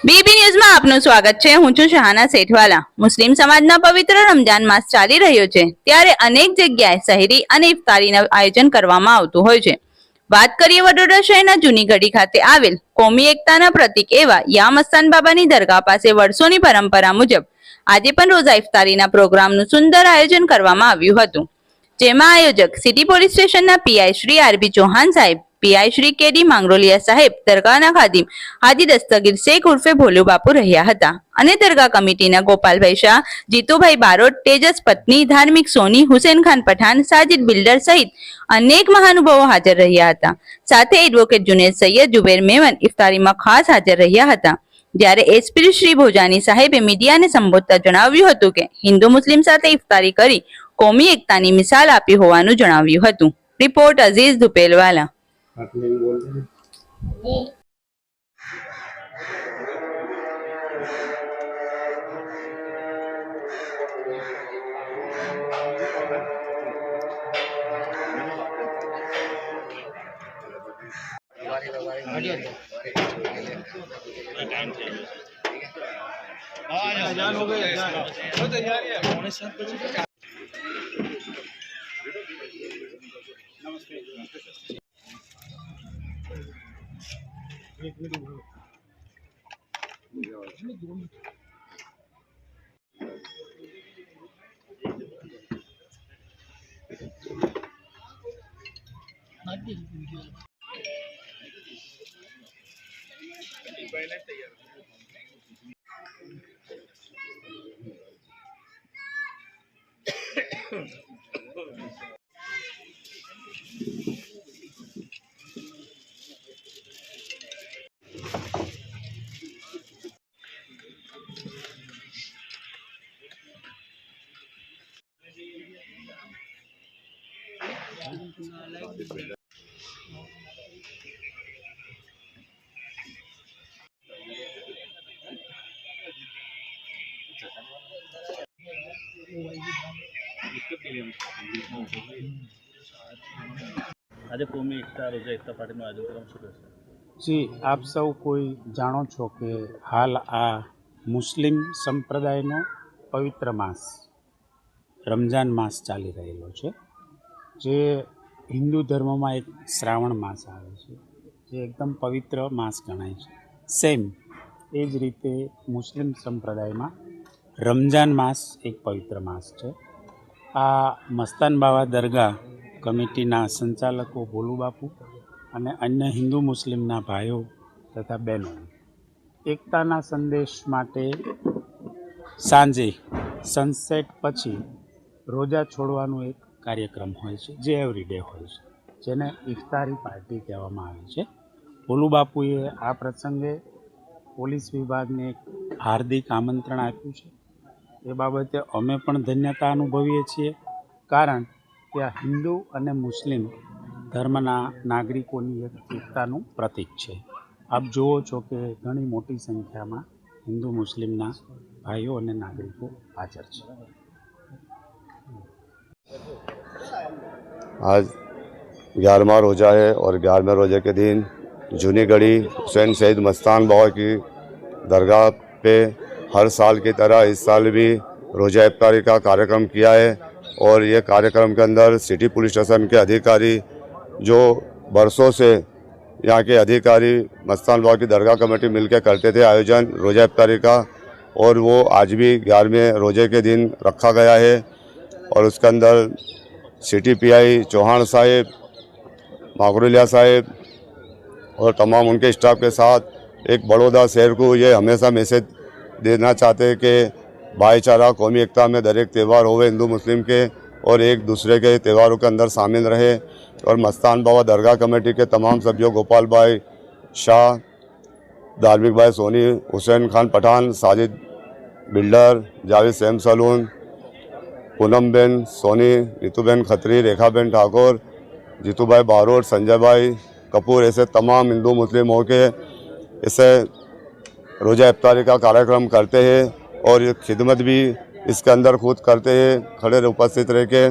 BB ન્યૂઝમાં આપનું સ્વાગત છે। હું છું શહાના સેઠવાલા। મુસ્લિમ સમાજના પવિત્ર રમજાન માસ ચાલી રહ્યો છે, ત્યારે અનેક જગ્યાએ સહેરી અને ઇફતારીના આયોજન કરવામાં આવતું હોય છે। વાત કરીએ વડોદરા શહેરના જૂની ગઢી ખાતે આવેલ કોમી એકતાના પ્રતીક એવા યા મસ્તાન બાબાની દરગાહ પાસે વર્ષોની પરંપરા મુજબ આજે પણ રોઝા ઇફતારીના પ્રોગ્રામનું સુંદર આયોજન કરવામાં આવ્યું હતું, જેમાં આયોજક સિટી પોલીસ સ્ટેશનના પીઆઈ શ્રી આરબી ચૌહાણ સાહેબ, પીઆઈ શ્રી કેડી માંગરોલિયા સાહેબ, દરગાહના ખાદિમ હાજી દસ્તગીર શેખ ઉર્ફે ભોલુ બાપુ રહ્યા હતા અને દરગાહ કમિટીના ગોપાલભાઈ શાહ, જીતુભાઈ બારોટ, તેજસ પત્ની, ધાર્મિક સોની, હુસેન ખાન પઠાણ, સાજિદ બિલ્ડર સહિત અનેક મહાનુભાવો હાજર રહ્યા હતા। સાથે એડવોકેટ જુનેદ સૈયદ, જુબેર મેમન ઇફતારીમાં ખાસ હાજર રહ્યા હતા। જ્યારે એસપી શ્રી ભોજાની સાહેબે મીડિયાને સંબોધતા જણાવ્યું હતું કે હિન્દુ મુસ્લિમ સાથે ઇફતારી કરી કોમી એકતાની મિસાલ આપી હોવાનું જણાવ્યું હતું। રિપોર્ટ અઝીઝ ધુપેલવાલા। हो गए આજે કોમી એકતા રોઝા એકતા પાર્ટીનું આયોજન કરવામાં શું કહેશો? જી, આપ સૌ કોઈ જાણો છો કે હાલ આ મુસ્લિમ સંપ્રદાયનો પવિત્ર માસ રમજાન માસ ચાલી રહેલો છે, જે હિન્દુ ધર્મમાં એક શ્રાવણ માસ આવે છે, જે એકદમ પવિત્ર માસ ગણાય છે। સેમ એ જ રીતે મુસ્લિમ સંપ્રદાયમાં રમજાન માસ એક પવિત્ર માસ છે। આ મસ્તાન બાવા દરગાહ કમિટીના સંચાલકો ભોલુ બાપુ અને અન્ય હિન્દુ મુસ્લિમના ભાઈઓ તથા બહેનો એકતાના સંદેશ માટે સાંજે સનસેટ પછી રોજા છોડવાનો એક કાર્યક્રમ હોય છે, જે એવરીડે હોય છે, જેને ઇફતારી પાર્ટી કહેવામાં આવે છે। ભોલુ બાપુએ આ પ્રસંગે પોલીસ વિભાગને એક હાર્દિક આમંત્રણ આપ્યું છે। એ બાબતે અમે પણ ધન્યતા અનુભવીએ છીએ, કારણ કે આ હિન્દુ અને મુસ્લિમ ધર્મના નાગરિકોની એક એકતાનું પ્રતીક છે। આપ જુઓ છો કે ઘણી મોટી સંખ્યામાં હિન્દુ મુસ્લિમના ભાઈઓ અને નાગરિકો હાજર છે। आज 11वां रोज़ा है और 11वें रोज़े के दिन जूनी गढ़ी हुसैन सईद मस्तान बाबा की दरगाह पे हर साल की तरह इस साल भी रोज़ा इफ्तारी का कार्यक्रम किया है। और ये कार्यक्रम के अंदर सिटी पुलिस स्टेशन के अधिकारी, जो बरसों से यहाँ के अधिकारी मस्तान बाबा की दरगाह कमेटी मिलकर करते थे आयोजन रोज़ा इफ्तारी का, और वो आज भी 11वें रोज़े के दिन रखा गया है। और उसके अंदर सिटी पीआई चौहान साहेब, मागरोलिया साहेब और तमाम उनके स्टाफ के साथ एक बड़ौदा शहर को ये हमेशा मैसेज देना चाहते हैं कि भाईचारा कौमी एकता में दरेक त्यौहार होवे हिंदू मुस्लिम के, और एक दूसरे के त्योहारों के अंदर शामिल रहे। और मस्तान बाबा दरगाह कमेटी के तमाम सभ्यों गोपाल भाई Shah, Dharmik bhai Soni, Hussain Khan Pathan, Sajid builder, Javed Sam salon, Poonam ben Soni, Rituben Khatri, Rekhaben Thakur, Jitubhai Barot, Sanjay bhai Kapoor, ऐसे तमाम हिंदू मुस्लिम होके इसे रोज़ा इफ्तारी का कार्यक्रम करते हैं। और ये खिदमत भी इसके अंदर खुद करते हैं, खड़े उपस्थित रह के।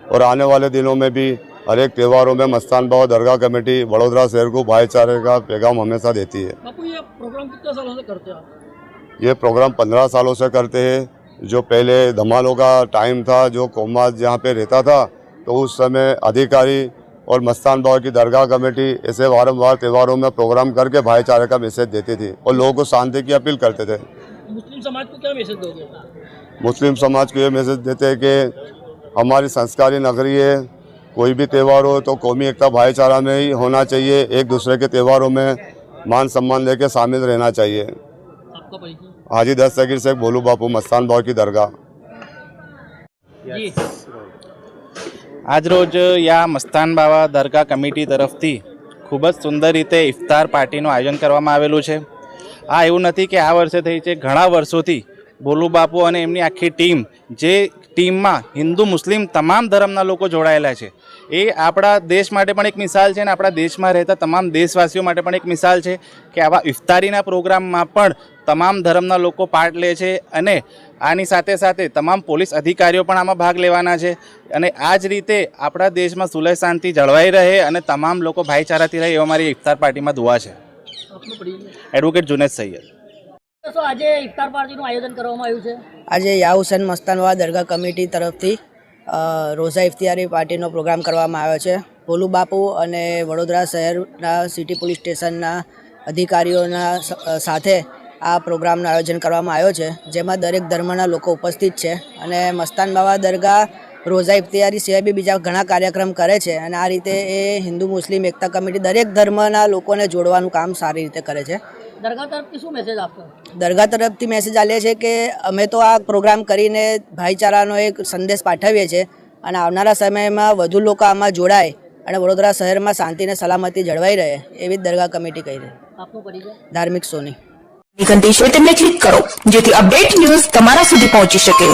और आने वाले दिनों में भी हर एक त्योहारों में मस्तान बाबा दरगाह कमेटी वडोदरा शहर को भाईचारे का पैगाम हमेशा देती है। बापू, ये प्रोग्राम कितने सालों से करते हैं आप? ये प्रोग्राम 15 सालों से करते हैं। जो पहले धमालों का टाइम था, जो कोमाज यहाँ पे रहता था, तो उस समय अधिकारी और मस्तान बाबा की दरगाह कमेटी ऐसे वारंवार त्योहारों में प्रोग्राम करके भाईचारे का मैसेज देती थी और लोगों को शांति की अपील करते थे। मुस्लिम समाज को क्या मैसेज दोगे? मुस्लिम समाज को ये मैसेज देते हैं कि हमारी संस्कारी नगरी है, कोई भी त्यौहार हो तो कौमी एकता भाईचारा में ही होना चाहिए। एक दूसरे के त्योहारों में मान सम्मान लेके शामिल रहना चाहिए। आपका परिचय? हाजी दस्तगीर शेख भोलू बापू, मस्तान बाबा की दरगाह। जी, આજરોજ યા મસ્તાન બાવા દરગાહ કમિટી તરફથી ખૂબ જ સુંદર રીતે ઇફતાર પાર્ટીનું આયોજન કરવામાં આવેલું છે. આ એવું નથી કે આ વર્ષે થઈ છે, ઘણા વર્ષોથી ભોલુ બાપુ અને એમની આખી ટીમ, જે ટીમમાં હિન્દુ મુસ્લિમ તમામ ધર્મના લોકો જોડાયેલા છે, એ આપણા દેશ માટે પણ એક મિસાલ છે અને આપણા દેશમાં રહેતા તમામ દેશવાસીઓ માટે પણ એક મિસાલ છે કે આવા ઇફતારીના પ્રોગ્રામમાં પણ તમામ ધર્મના લોકો પાર્ટ લે છે અને આની સાથે સાથે તમામ પોલીસ અધિકારીઓ પણ આમાં ભાગ લેવાના છે અને આ જ રીતે આપણા દેશમાં સુલહ શાંતિ જળવાઈ રહે અને તમામ લોકો ભાઈચારાથી રહે એવો મારી ઇફતાર પાર્ટીમાં દુઆ છે. આપનો પરિચય? એડવોકેટ જુનેદ સૈયદ. તો આજે ઇફતાર પાર્ટીનું આયોજન કરવામાં આવ્યું છે. આજે યા હુસૈન મસ્તાન બાવા દરગાહ કમિટી તરફથી રોઝા ઇફ્તિયારી પાર્ટીનો પ્રોગ્રામ કરવામાં આવ્યો છે. ભોલુ બાપુ અને વડોદરા શહેરના સિટી પોલીસ સ્ટેશનના અધિકારીઓના સાથે આ પ્રોગ્રામનું આયોજન કરવામાં આવ્યો છે, જેમાં દરેક ધર્મના લોકો ઉપસ્થિત છે અને મસ્તાન બાવા દરગાહ રોઝા ઇફ્તિયારી સિવાય બી બીજા ઘણા કાર્યક્રમ કરે છે અને આ રીતે એ હિન્દુ મુસ્લિમ એકતા કમિટી દરેક ધર્મના લોકોને જોડવાનું કામ સારી રીતે કરે છે. દરગાહ તરફથી શું મેસેજ આપશો? દરગાહ તરફથી મેસેજ આપ્યો છે કે અમે તો આ પ્રોગ્રામ કરીને ભાઈચારાનો એક સંદેશ પાઠવીએ છીએ અને આવનારા સમયમાં વધુ લોકો આમાં જોડાય અને વડોદરા શહેરમાં શાંતિ અને સલામતી જળવાઈ રહે એવી દરગાહ કમિટી કહી રહી. આપનો પરિચય? ધાર્મિક સોની. ઘંટી છે તેમને ક્લિક કરો જેથી અપડેટ ન્યૂઝ તમારા સુધી પહોંચી શકે.